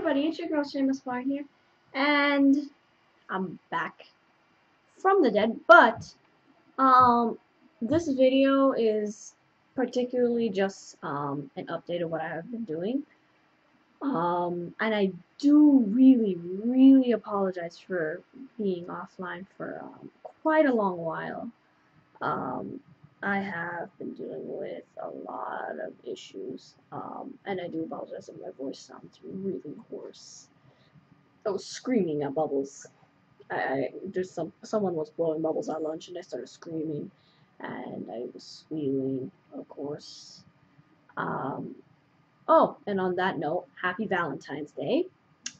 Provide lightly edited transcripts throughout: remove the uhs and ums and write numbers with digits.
everybody, it's your girl Shameless Bar here, and I'm back from the dead, but this video is particularly just an update of what I have been doing. And I do really apologize for being offline for quite a long while. Um, I have been dealing with a lot of issues, and I do apologize if my voice sounds really hoarse. I was screaming at Bubbles. There's someone was blowing bubbles at lunch, and I started screaming, and I was squealing, of course. Oh, and on that note, happy Valentine's Day.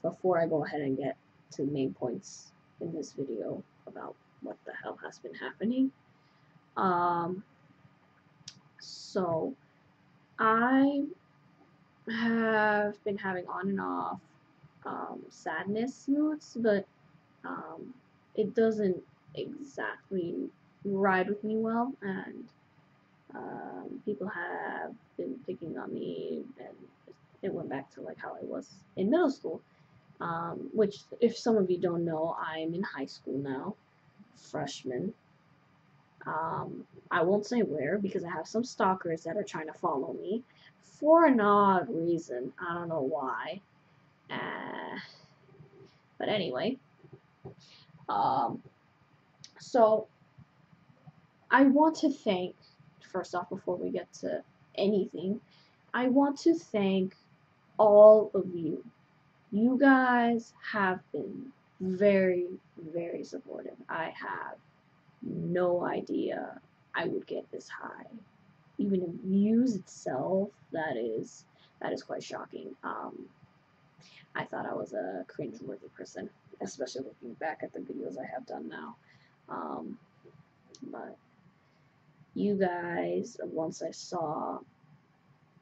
Before I go ahead and get to the main points in this video about what the hell has been happening. So I have been having on and off sadness moods, but it doesn't exactly ride with me well, and people have been picking on me, and it went back to like how I was in middle school, which, if some of you don't know, I'm in high school now, freshman. I won't say where because I have some stalkers that are trying to follow me for an odd reason. I don't know why. But anyway, so I want to thank, first off, before we get to anything, I want to thank all of you. You guys have been very supportive. I have no idea I would get this high. Even in views itself, that is quite shocking. I thought I was a cringe-worthy person, especially looking back at the videos I have done now. But you guys, once I saw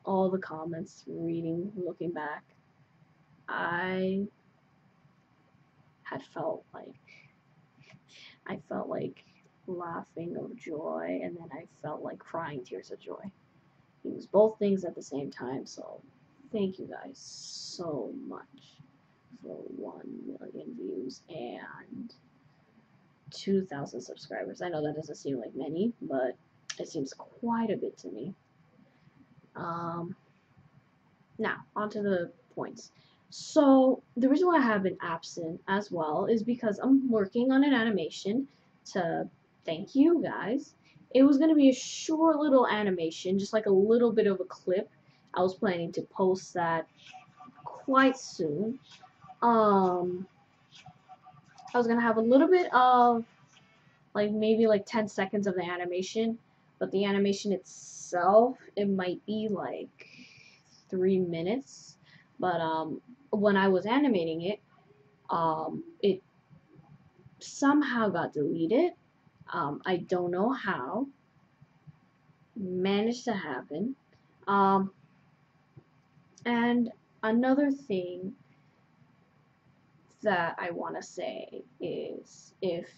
all the comments, looking back, I felt like laughing of joy, and then I felt like crying tears of joy. It was both things at the same time, so thank you guys so much for 1 million views and 2,000 subscribers. I know that doesn't seem like many, but it seems quite a bit to me. Now, onto the points. So, the reason why I have been absent as well is because I'm working on an animation to thank you guys. It was going to be a short little animation, just like a little bit of a clip. I was planning to post that quite soon. I was going to have a little bit of, maybe 10 seconds of the animation, but the animation itself, it might be like 3 minutes. But when I was animating it, it somehow got deleted. I don't know how. Managed to happen. And another thing that I want to say is, if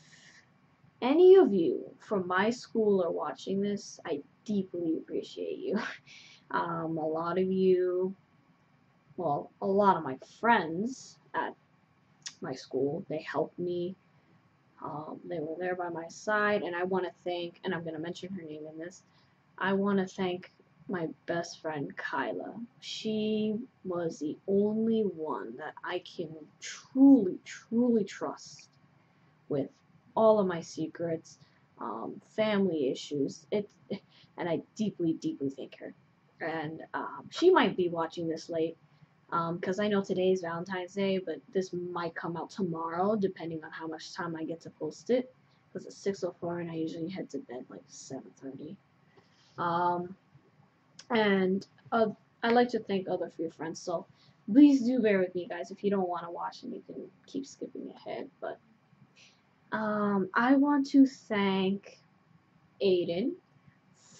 any of you from my school are watching this, I deeply appreciate you. A lot of you, well, a lot of my friends at my school, they helped me. They were there by my side, and I want to thank, and I'm going to mention her name in this, I want to thank my best friend Kyla. She was the only one that I can truly trust with all of my secrets, family issues. And I deeply thank her. And she might be watching this late, because I know today is Valentine's Day, but this might come out tomorrow, depending on how much time I get to post it, because it's 6:04 and I usually head to bed like 7:30. And I'd like to thank other few friends, so please do bear with me, guys. If you don't want to watch, and you can keep skipping ahead. But I want to thank Aiden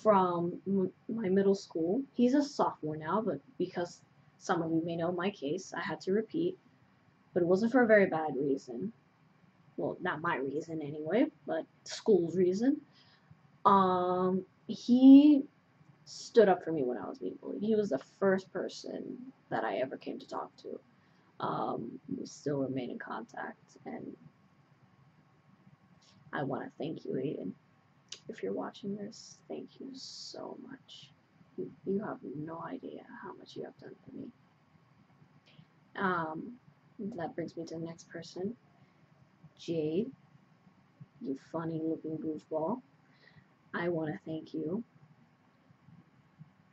from my middle school. He's a sophomore now, but because some of you may know my case, I had to repeat, but it wasn't for a very bad reason. Well, not my reason anyway, but school's reason. He stood up for me when I was being bullied. He was the first person that I ever came to talk to. We still remain in contact, and I want to thank you, Aiden. If you're watching this, thank you so much. You have no idea how much you have done for me. That brings me to the next person. Jade, you funny looking goofball. I want to thank you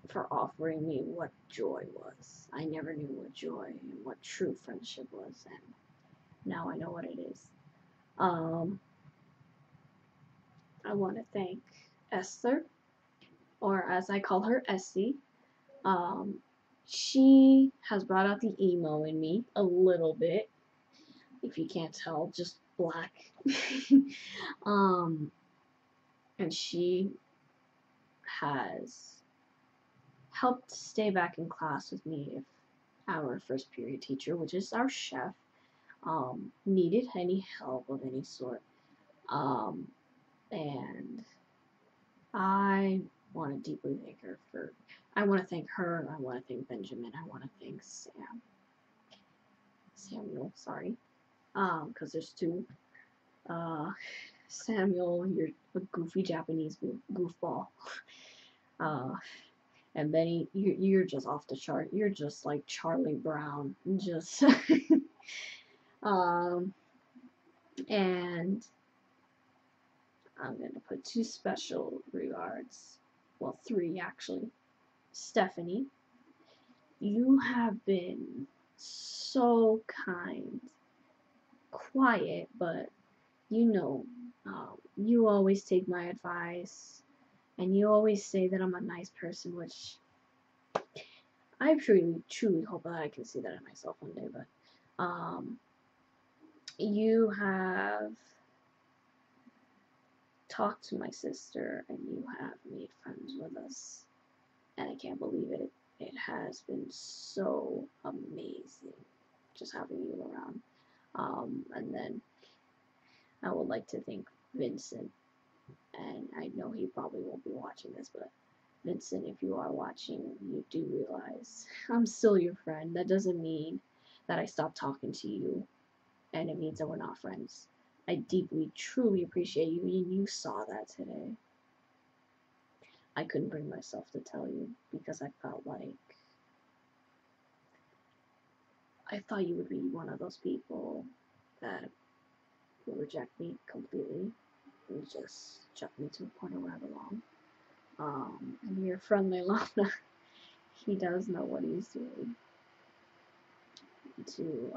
for offering me what joy was. I never knew what joy and what true friendship was, and now I know what it is. I want to thank Esther, or as I call her, Essie. She has brought out the emo in me a little bit. If you can't tell, just black. And she has helped stay back in class with me if our first period teacher, which is our chef, needed any help of any sort. And I want to deeply thank her for, I want to thank her, I want to thank Benjamin, I want to thank Samuel, sorry, because there's two. Samuel, you're a goofy Japanese goofball. And Benny, you're just off the chart. You're just like Charlie Brown. Just, and I'm gonna put two special regards. Well, three actually. Stephanie, you have been so kind, quiet, but you know, you always take my advice, and you always say that I'm a nice person, which I truly hope that I can see that in myself one day. But you have talked to my sister, and you have made friends with us, and I can't believe it. It has been so amazing just having you around. And then I would like to thank Vincent, and I know he probably won't be watching this, but Vincent, if you are watching, you do realize I'm still your friend. That doesn't mean that I stopped talking to you, and it means that we're not friends. I deeply, truly appreciate you, and you saw that today. I couldn't bring myself to tell you because I felt like I thought you would be one of those people that would reject me completely and just chuck me to a corner where I belong. And your friendly Lana, he does know what he's doing into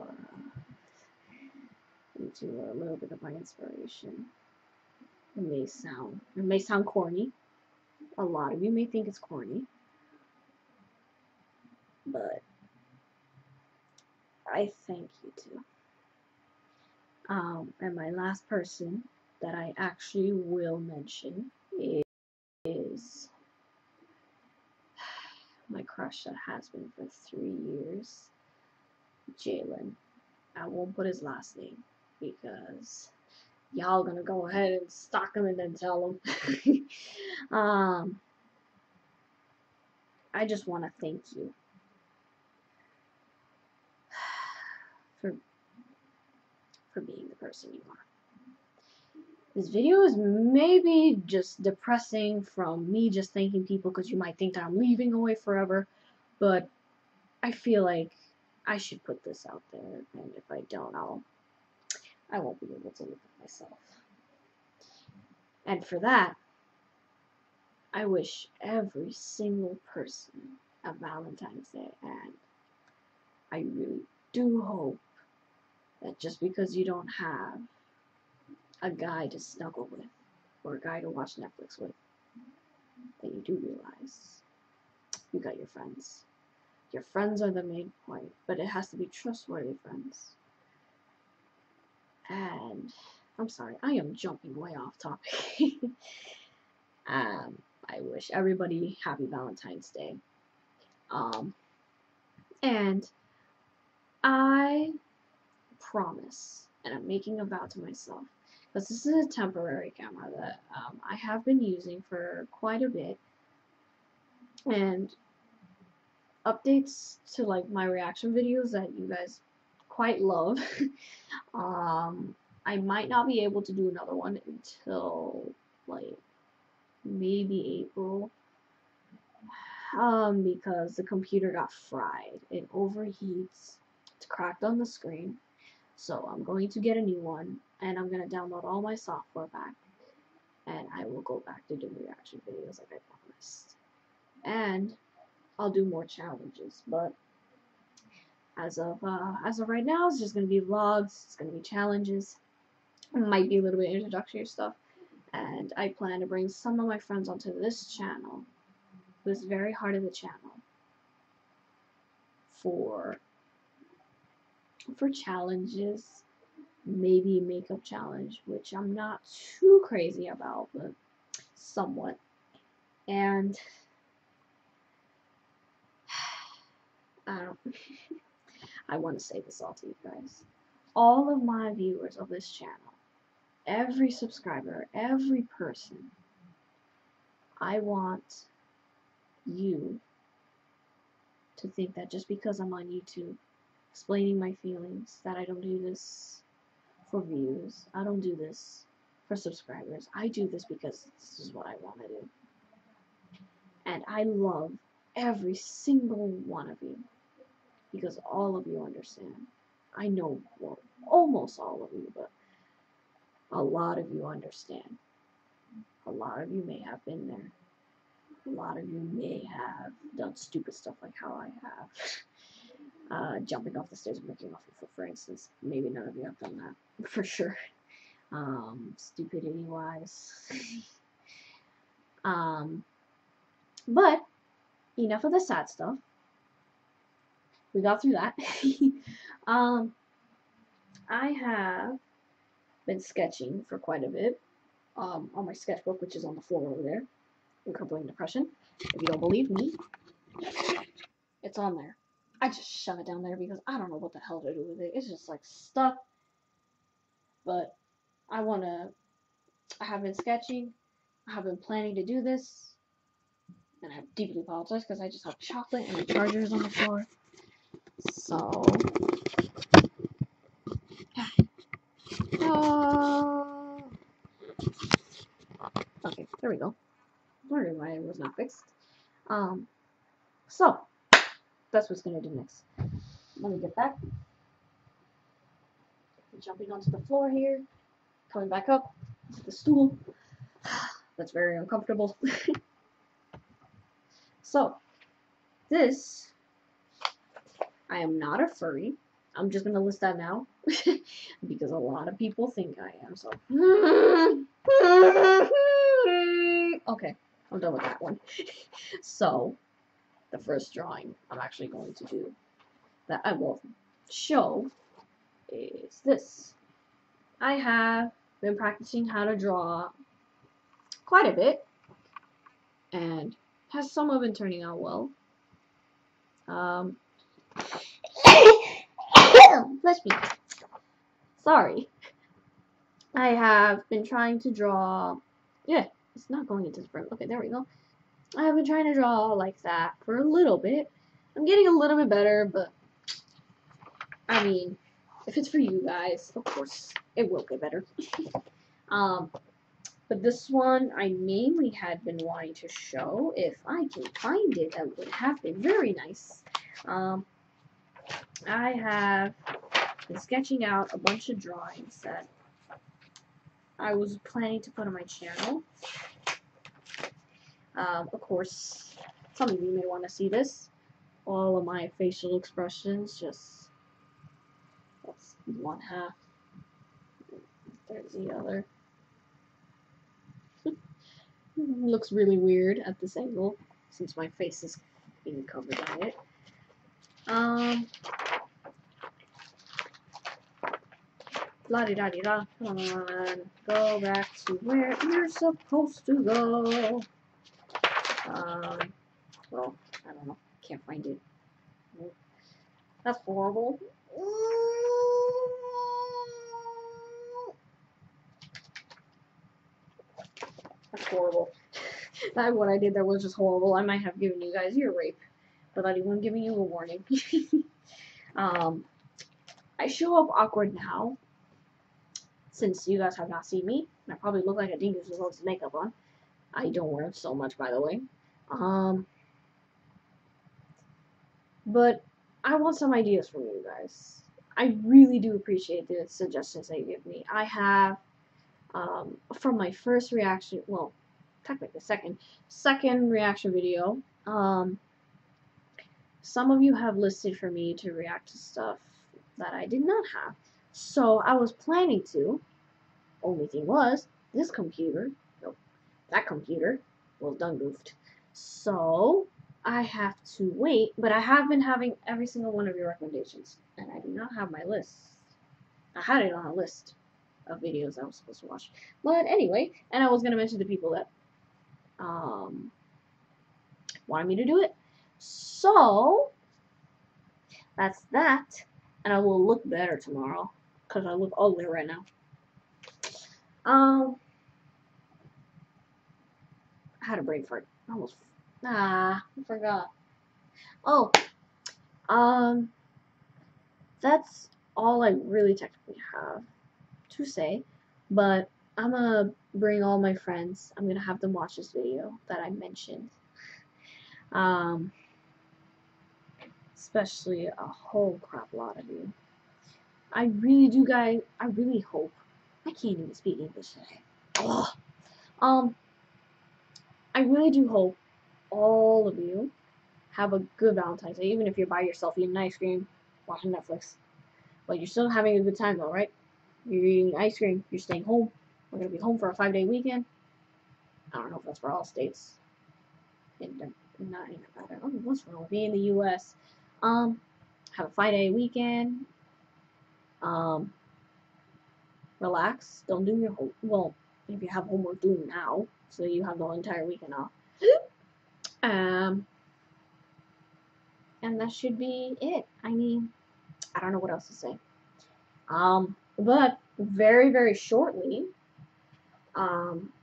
a little bit of my inspiration. It may sound corny. A lot of you may think it's corny, but I thank you too. And my last person that I actually will mention is my crush that has been for 3 years, Jalen. I won't put his last name because y'all gonna go ahead and stalk him and then tell him. I just want to thank you for being the person you are. This video is maybe just depressing from me just thanking people because you might think that I'm leaving away forever, but I feel like I should put this out there, and if I don't, I won't be able to live with myself. And for that, I wish every single person a Valentine's Day, and I really do hope that just because you don't have a guy to snuggle with or a guy to watch Netflix with, that you do realize you got your friends. Your friends are the main point, but it has to be trustworthy friends. And I'm sorry, I am jumping way off topic. I wish everybody happy Valentine's Day. And I promise, and I'm making a vow to myself, because this is a temporary camera that I have been using for quite a bit, and updates to like my reaction videos that you guys quite love. I might not be able to do another one until like maybe April. Because the computer got fried. It overheats. It's cracked on the screen. So I'm going to get a new one, and I'm going to download all my software back, and I will go back to doing reaction videos like I promised. And I'll do more challenges, but as of right now, it's just going to be vlogs, it's going to be challenges, it might be a little bit introductory stuff, and I plan to bring some of my friends onto this channel, this very heart of the channel, for challenges, maybe a makeup challenge, which I'm not too crazy about, but somewhat. And I want to say this all to you guys. All of my viewers of this channel, every subscriber, every person, I want you to think that just because I'm on YouTube explaining my feelings, that I don't do this for views, I don't do this for subscribers, I do this because this is what I want to do. And I love every single one of you, because all of you understand. I know, well, almost all of you, but a lot of you understand. A lot of you may have been there. A lot of you may have done stupid stuff like how I have. Jumping off the stairs and breaking off your foot, for instance. Maybe none of you have done that, for sure. Stupidity-wise. But, enough of the sad stuff. We got through that. I have been sketching for quite a bit on my sketchbook, which is on the floor over there, in crippling depression. If you don't believe me, it's on there. I just shove it down there because I don't know what the hell to do with it. It's just like stuck. But I have been sketching. I have been planning to do this. And I deeply apologize because I just have chocolate and the charger is on the floor. So, okay, there we go. Wondering why it was not fixed. So that's what's gonna do next. Let me get back. Jumping onto the floor here, coming back up to the stool. That's very uncomfortable. So, this, I am not a furry. I'm just gonna list that now because a lot of people think I am. So, okay, I'm done with that one. So, the first drawing I'm actually going to do that I will show is this. I have been practicing how to draw quite a bit, and has somewhat been turning out well. Bless me. Sorry. I have been trying to draw. Yeah, it's not going into sprint. Okay, there we go. I have been trying to draw like that for a little bit. I'm getting a little bit better, but I mean, if it's for you guys, of course, it will get better. But this one I mainly had been wanting to show. If I can find it, that would have been very nice. I have been sketching out a bunch of drawings that I was planning to put on my channel. Of course, some of you may want to see this. All of my facial expressions, just, that's one half. There's the other. Looks really weird at this angle, since my face is being covered by it. La-di-da-di-da. Come on. Go back to where you're supposed to go. Well, I don't know. Can't find it. That's horrible. That's horrible. That what I did there was just horrible. I might have given you guys ear rape without even giving you a warning. I show up awkward now, since you guys have not seen me. I probably look like a dingus with loads of makeup on. I don't wear it so much, by the way. But I want some ideas from you guys. I really do appreciate the suggestions that you give me. I have, from my first reaction, well, technically second reaction video, some of you have listed for me to react to stuff that I did not have. So I was planning to. Only thing was, this computer, nope, that computer was done goofed. So I have to wait, but I have been having every single one of your recommendations, and I do not have my list. I had it on a list of videos I was supposed to watch. But anyway, and I was going to mention the people that wanted me to do it. So that's that, and I will look better tomorrow, because I look ugly right now. I had a brain fart. I forgot. Oh, that's all I really technically have to say, but I'm gonna bring all my friends. I'm gonna have them watch this video that I mentioned. Especially a whole crap lot of you. I really do, guys. I really hope. I can't even speak English today. Ugh. I really do hope all of you have a good Valentine's Day, even if you're by yourself eating ice cream, watching Netflix. But you're still having a good time though, right? You're eating ice cream, you're staying home. We're going to be home for a 5-day weekend. I don't know if that's for all states. Not in Nevada. I don't know what's wrong with me in the US. Have a 5-day weekend. Relax. Don't do your well, if you have homework, do it now, so you have the entire weekend off. And that should be it. I mean, I don't know what else to say. But very, very shortly,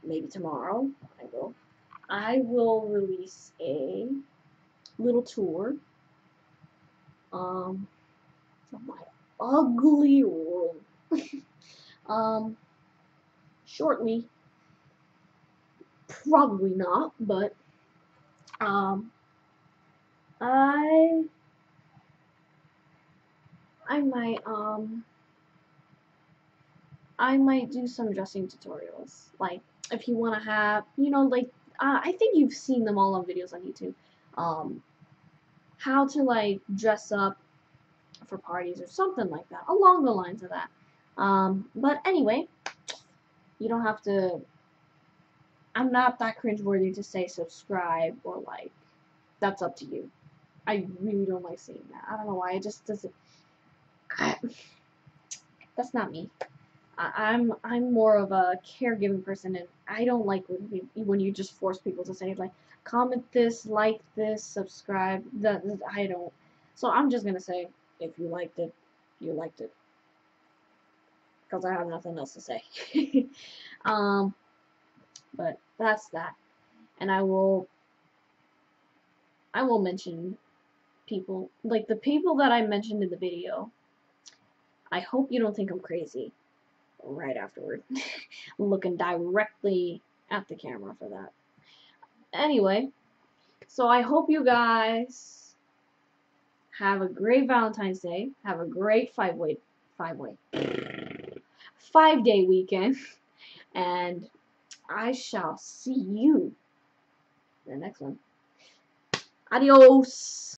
maybe tomorrow, I will release a little tour, of my ugly room. Shortly, probably not, but, I might do some dressing tutorials, like, if you want to have, like, I think you've seen them all on videos on YouTube, how to, like, dress up for parties or something like that, along the lines of that. But anyway, you don't have to, I'm not that cringeworthy to say subscribe or like, that's up to you. I really don't like saying that. I don't know why, it just doesn't, that's not me. I'm more of a caregiving person, and I don't like when you just force people to say, like, comment this, like this, subscribe. I don't. So I'm just gonna say, if you liked it, you liked it, because I have nothing else to say. But that's that, and I will mention people, like the people that I mentioned in the video. I hope you don't think I'm crazy right afterward, looking directly at the camera for that. Anyway, so I hope you guys have a great Valentine's Day, have a great 5-day weekend, and I shall see you in the next one. Adios!